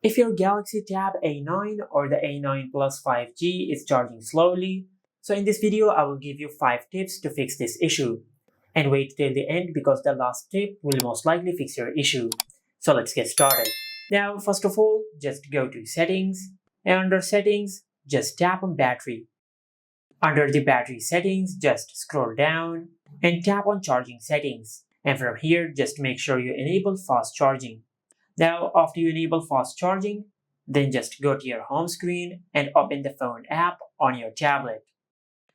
If your Galaxy Tab A9 or the A9 Plus 5G is charging slowly, so in this video I will give you 5 tips to fix this issue. And wait till the end because the last tip will most likely fix your issue. So let's get started. Now first of all, just go to Settings, and under Settings, just tap on Battery. Under the battery settings, just scroll down and tap on Charging Settings. And from here, just make sure you enable fast charging. Now, after you enable fast charging, then just go to your home screen and open the phone app on your tablet.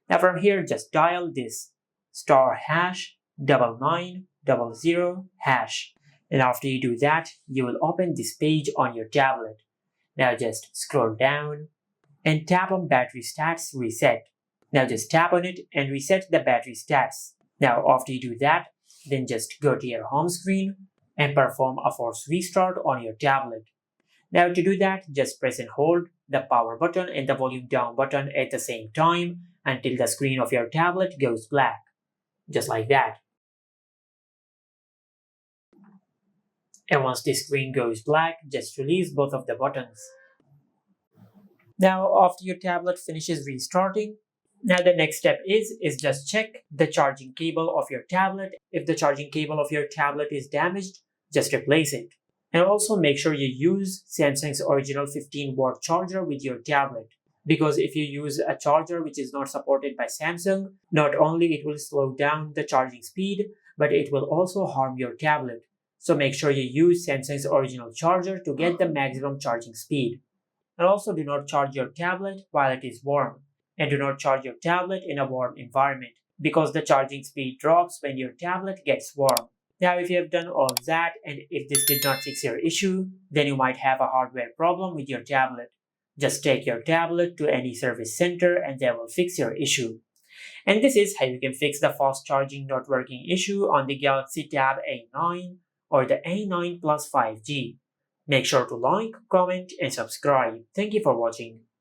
Now from here, just dial this *9900#. And after you do that, you will open this page on your tablet. Now just scroll down and tap on Battery Stats Reset. Now just tap on it and reset the battery stats. Now after you do that, then just go to your home screen and perform a force restart on your tablet. Now to do that, just press and hold the power button and the volume down button at the same time until the screen of your tablet goes black. Just like that. And once the screen goes black, just release both of the buttons. Now after your tablet finishes restarting, now the next step is just check the charging cable of your tablet. If the charging cable of your tablet is damaged, just replace it. And also make sure you use Samsung's original 15-watt charger with your tablet. Because if you use a charger which is not supported by Samsung, not only it will slow down the charging speed, but it will also harm your tablet. So make sure you use Samsung's original charger to get the maximum charging speed. And also do not charge your tablet while it is warm. And do not charge your tablet in a warm environment because the charging speed drops when your tablet gets warm. Now if you have done all that and if this did not fix your issue, then you might have a hardware problem with your tablet. Just take your tablet to any service center and they will fix your issue. And this is how you can fix the fast charging not working issue on the Galaxy Tab A9 or the A9 Plus 5G. Make sure to like, comment and subscribe. Thank you for watching.